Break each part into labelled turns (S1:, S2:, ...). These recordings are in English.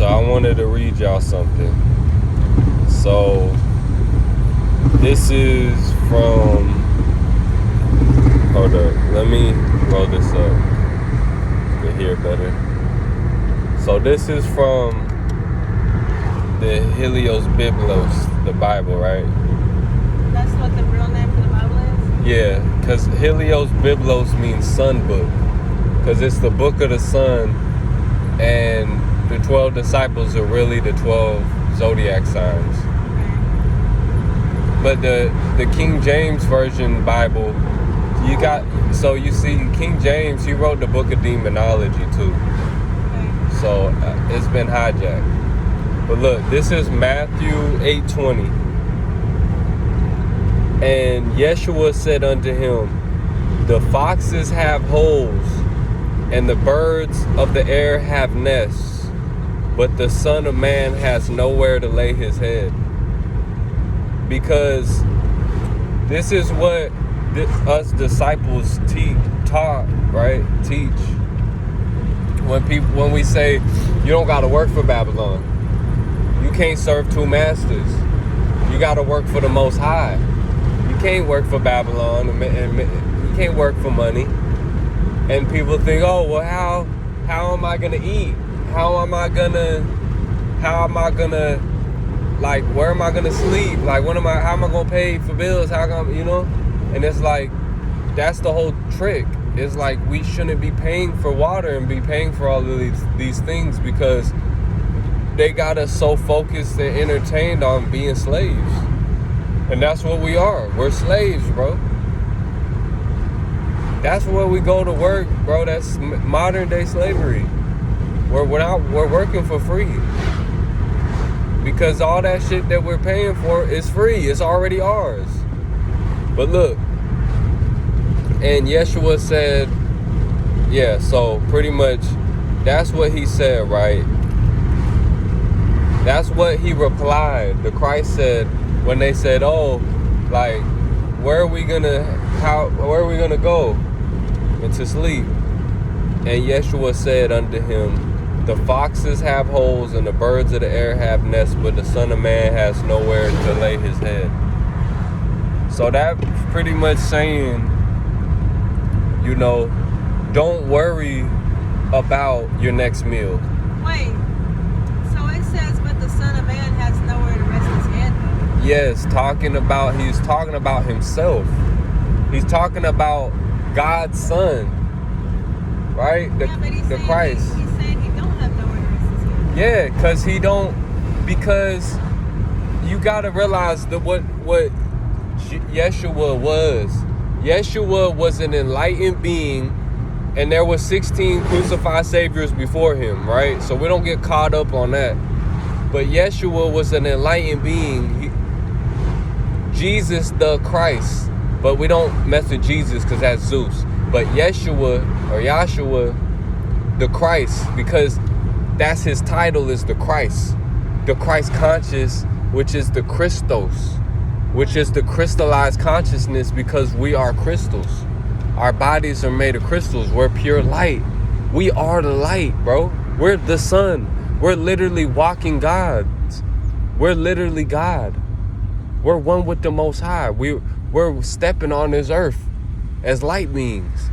S1: So I wanted to read y'all something. So this is from, hold up, let me roll this up to hear better. So this is from the Helios Biblos, the Bible, right?
S2: That's what the real name for the Bible is?
S1: Yeah, because Helios Biblos means sun book. Because it's the book of the sun, and the 12 disciples are really the 12 zodiac signs. But the King James Version Bible, so you see, King James, he wrote the book of demonology too.
S2: Okay.
S1: So it's been hijacked. But look, this is Matthew 8:20. And Yeshua said unto him, the foxes have holes, and the birds of the air have nests, but the Son of Man has nowhere to lay his head. Because this is what us disciples taught, right? Teach. When we say you don't gotta work for Babylon, you can't serve two masters. You gotta work for the Most High. You can't work for Babylon, and you can't work for money. And people think, oh, well, how am I gonna eat? How am I gonna, like, where am I gonna sleep? Like, how am I gonna pay for bills? And it's like, that's the whole trick. It's like, we shouldn't be paying for water and be paying for all of these things, because they got us so focused and entertained on being slaves. And that's what we are. We're slaves, bro. That's where we go to work, bro. That's modern day slavery. We're working for free. Because all that shit that we're paying for is free. It's already ours. But look, and Yeshua said, yeah, so pretty much that's what he said, right? That's what he replied. The Christ said, when they said, oh, like, where are we gonna go? Into sleep. And Yeshua said unto him, the foxes have holes and the birds of the air have nests, but the Son of Man has nowhere to lay his head. So that's pretty much saying, don't worry about your next meal.
S2: Wait, so it says, but the Son of Man has nowhere to rest his head?
S1: Yes, he's talking about himself. He's talking about God's Son, right? The Christ.
S2: He's saying he don't have nowhere to rest his head.
S1: Yeah, because you gotta realize that what Yeshua was. Yeshua was an enlightened being, and there were 16 crucified saviors before him, right? So we don't get caught up on that. But Yeshua was an enlightened being. Jesus the Christ. But we don't mess with Jesus because that's Zeus. But Yeshua the Christ, because that's his title, is the Christ. The Christ conscious, which is the Christos, which is the crystallized consciousness, because we are crystals. Our bodies are made of crystals. We're pure light. We are the light, bro. We're the sun. We're literally walking gods. We're literally God. We're one with the Most High. We're stepping on this earth as light beings.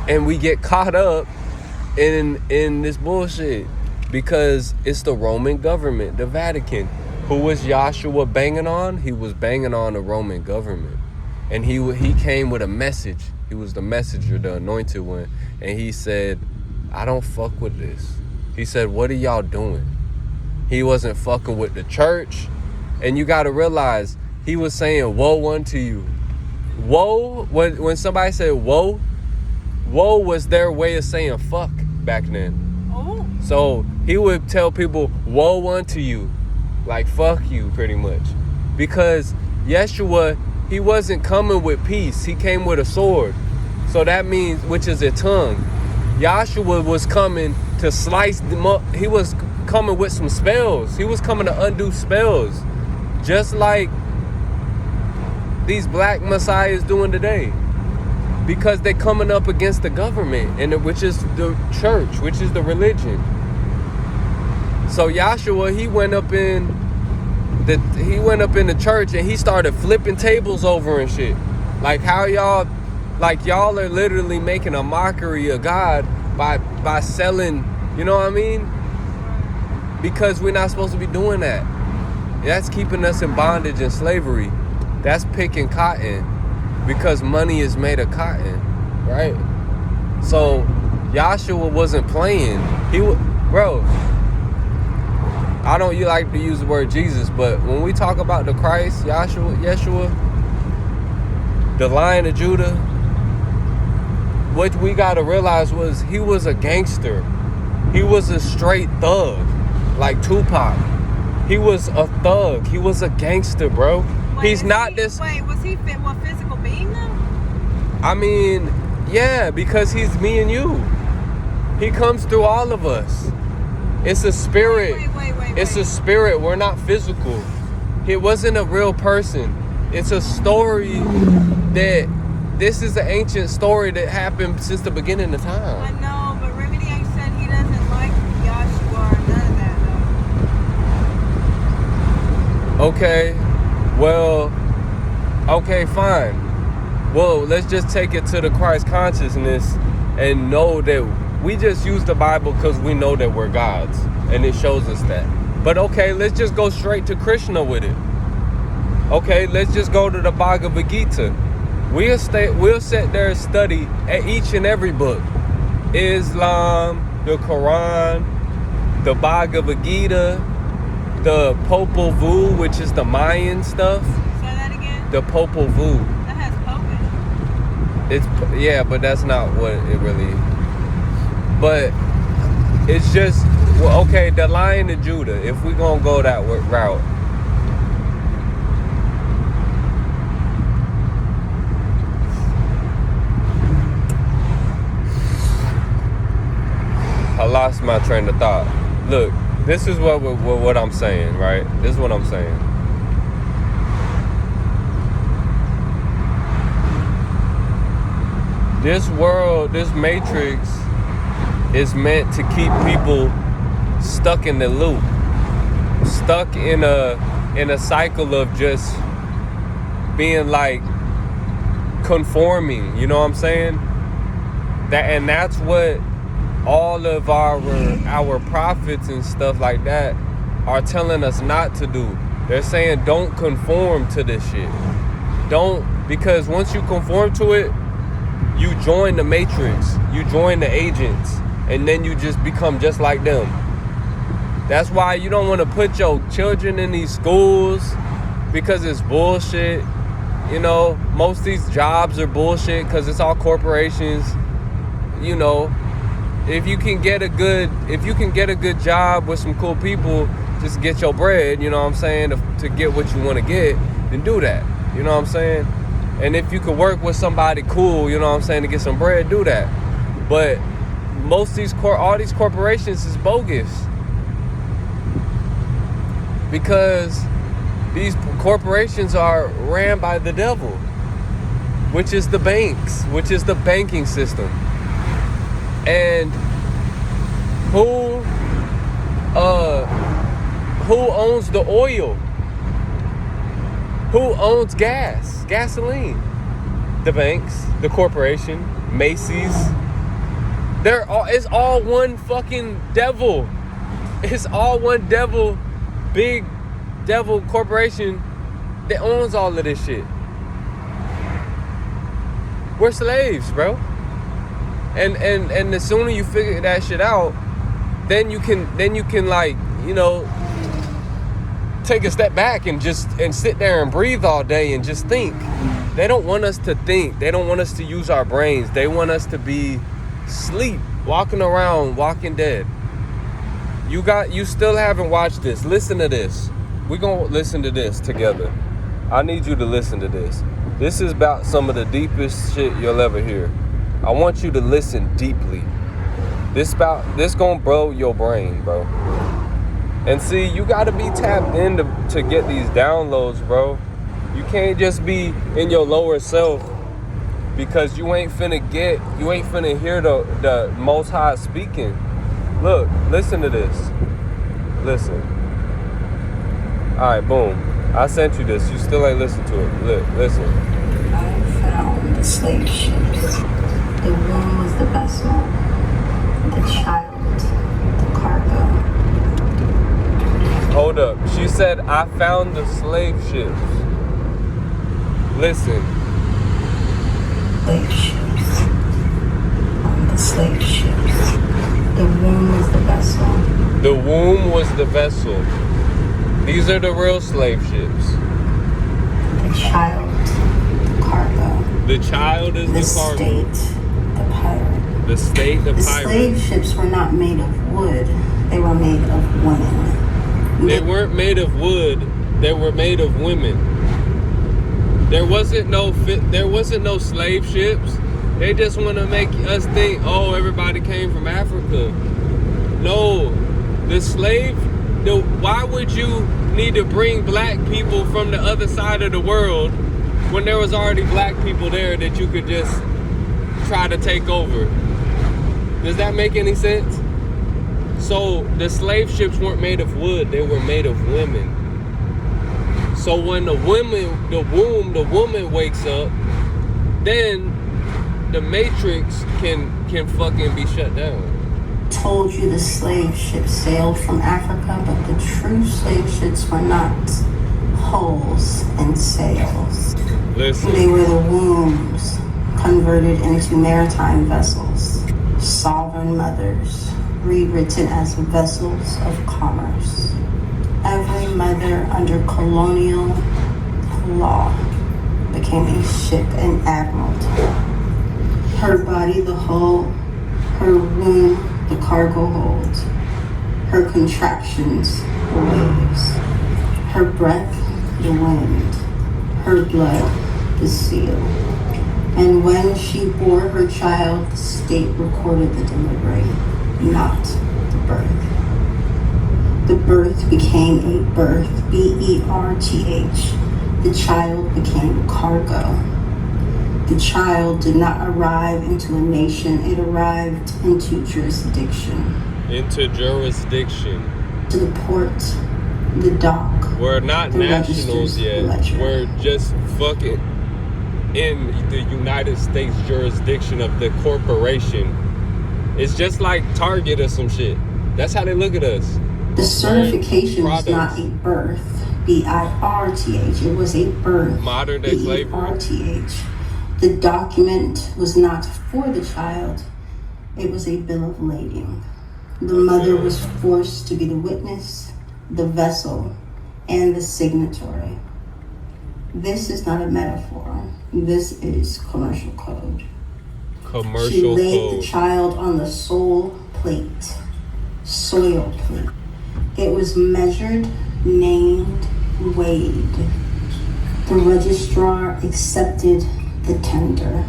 S1: And we get caught up in this bullshit because it's the Roman government, the Vatican. Who was Yahshua banging on? He was banging on the Roman government. And he came with a message. He was the messenger, the anointed one. And he said, I don't fuck with this. He said, what are y'all doing? He wasn't fucking with the church. And you got to realize, he was saying, woe unto you. Woe, when somebody said woe was their way of saying fuck back then.
S2: Oh.
S1: So he would tell people, woe unto you. Like, fuck you, pretty much. Because Yeshua, he wasn't coming with peace. He came with a sword. So that means, which is a tongue. Yahshua was coming to slice them up. He was coming with some spells. He was coming to undo spells. Just like these black messiahs doing today. Because they're coming up against the government, which is the church, which is the religion. So Yahshua, he went up in the church and he started flipping tables over and shit. Like how y'all are literally making a mockery of God by selling, you know what I mean? Because we're not supposed to be doing that. That's keeping us in bondage and slavery. That's picking cotton because money is made of cotton, right? So Yahshua wasn't playing. Bro, I don't like to use the word Jesus, but when we talk about the Christ, Yeshua, the Lion of Judah, what we gotta realize was he was a gangster. He was a straight thug, like Tupac. He was a thug. He was a gangster, bro. He's not this.
S2: Wait, was he what physical being though?
S1: I mean, yeah, because he's me and you. He comes through all of us. It's a spirit.
S2: Wait.
S1: It's a spirit. We're not physical. It wasn't a real person. It's a story that this is an ancient story that happened since the beginning of
S2: I
S1: time.
S2: know, but Remedy said he doesn't like Yahshua or none of that though.
S1: Okay. Well, okay, fine. Well, let's just take it to the Christ consciousness and know that we just use the Bible because we know that we're God's and it shows us that. But okay, let's just go straight to Krishna with it. Okay, let's just go to the Bhagavad Gita. We'll sit there and study at each and every book. Islam, the Quran, the Bhagavad Gita, the Popol Vuh, which is the Mayan stuff.
S2: Say that again?
S1: The Popol Vuh.
S2: That has Popish.
S1: Yeah, but that's not what it really. But it's just okay. The Lion of Judah. If we gonna go that route, I lost my train of thought. Look, this is what I'm saying, right? This is what I'm saying. This world, this matrix is meant to keep people stuck in the loop, stuck in a cycle of just being like conforming, you know what I'm saying? That's what all of our prophets and stuff like that are telling us not to do. They're saying don't conform to this shit. Because once you conform to it, you join the matrix, you join the agents, and then you just become just like them. That's why you don't want to put your children in these schools because it's bullshit. You know, most of these jobs are bullshit because it's all corporations. You know, if you can get a good job with some cool people, just get your bread, you know what I'm saying, to get what you want to get, then do that. You know what I'm saying? And if you could work with somebody cool, you know what I'm saying, to get some bread, do that. But most of these all these corporations is bogus. Because these corporations are ran by the devil, which is the banks, which is the banking system. And who owns the oil? Who owns gasoline? The banks, the corporation, Macy's. It's all one fucking devil. It's all one devil, big devil corporation that owns all of this shit. We're slaves, bro. And the sooner you figure that shit out, then you can like, you know, take a step back and sit there and breathe all day and just think. They don't want us to think. They don't want us to use our brains. They want us to be sleep, walking around, walking dead. You still haven't watched this. Listen to this. We're gonna listen to this together. I need you to listen to this. This is about some of the deepest shit you'll ever hear. I want you to listen deeply. This gonna blow your brain, bro. And see, you gotta be tapped in to get these downloads, bro. You can't just be in your lower self because you ain't finna hear the Most High speaking. Look, listen to this. Listen. Alright, boom. I sent you this. You still ain't listened to it. Listen.
S3: I found the slave ships. The womb was the vessel. The child, the cargo.
S1: Hold up. She said, I found the slave ships. Listen.
S3: Slave ships. On the slave ships. The womb was the vessel.
S1: The womb was the vessel. These are the real slave ships.
S3: The child, the cargo.
S1: The child is the cargo.
S3: State, the pirate.
S1: The state, the
S3: The
S1: pirate.
S3: slave ships were not made of wood. They were made of women.
S1: They weren't made of wood. They were made of women. There wasn't no slave ships. They just want to make us think, oh, everybody came from Africa. No, why would you need to bring black people from the other side of the world when there was already black people there that you could just try to take over? Does that make any sense? So the slave ships weren't made of wood, they were made of women. So when the woman wakes up, then the matrix can fucking be shut down.
S3: Told you the slave ships sailed from Africa, but the true slave ships were not hulls and sails.
S1: Listen.
S3: They were the wombs converted into maritime vessels, sovereign mothers, rewritten as vessels of commerce. Every mother under colonial law became a ship and admiralty. Her body the hull, her womb the cargo hold, her contractions the waves, her breath the wind, her blood the seal. And when she bore her child, the state recorded the delivery, not the birth. The birth became a birth, B-E-R-T-H. The child became cargo. The child did not arrive into a nation, it arrived into jurisdiction.
S1: Into jurisdiction.
S3: To the port, the dock.
S1: We're not
S3: the
S1: nationals yet.
S3: ledger.
S1: We're just fucking in the United States jurisdiction of the corporation. It's just like Target or some shit. That's how they look at us.
S3: The certification was
S1: Products.
S3: not a birth, B-I-R-T-H. It was a birth,
S1: Modern day slavery.
S3: B-E-R-T-H. The document was not for the child. It was a bill of lading. The mother was forced to be the witness, the vessel, and the signatory. This is not a metaphor. This is commercial code. She
S1: Commercial
S3: laid the
S1: code.
S3: child on the soil plate. It was measured, named, weighed. The registrar accepted the tender.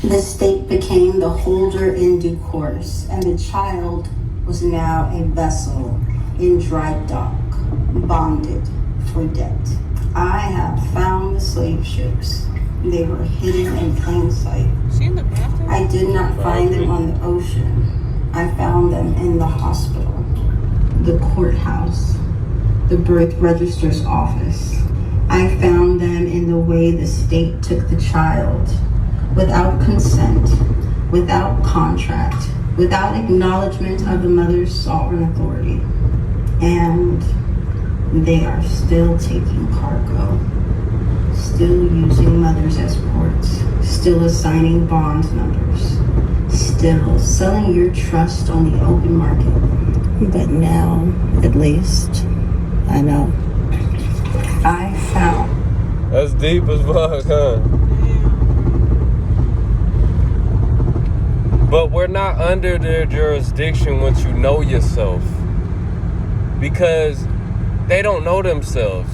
S3: The state became the holder in due course, and the child was now a vessel in dry dock, bonded for debt. I have found the slave ships. They were hidden in plain sight.
S2: She in the bathroom?
S3: I did not find them on the ocean. I found them in the hospital, the courthouse, the birth register's office. I found them in the way the state took the child, without consent, without contract, without acknowledgement of the mother's sovereign authority. And they are still taking cargo, still using mothers as ports, still assigning bond numbers, still selling your trust on the open market. But now, at least, I know. I found.
S1: That's deep as fuck, huh? But we're not under their jurisdiction once you know yourself. Because they don't know themselves.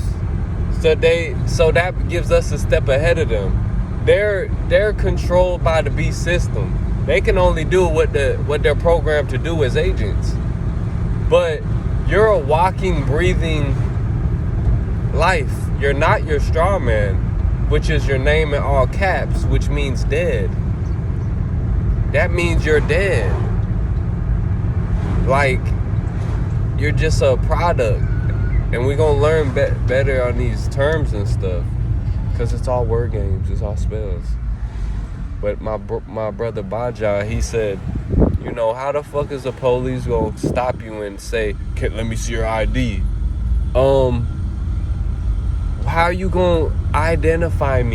S1: So that gives us a step ahead of them. They're controlled by the beast system. They can only do what they're programmed to do as agents. But you're a walking, breathing life. You're not your straw man, which is your name in all caps, which means dead. That means you're dead. Like, you're just a product. And we're gonna learn better on these terms and stuff, because it's all word games, it's all spells. But my brother Baja, he said, you know, how the fuck is the police gonna stop you and say, let me see your ID? How you gonna identify me?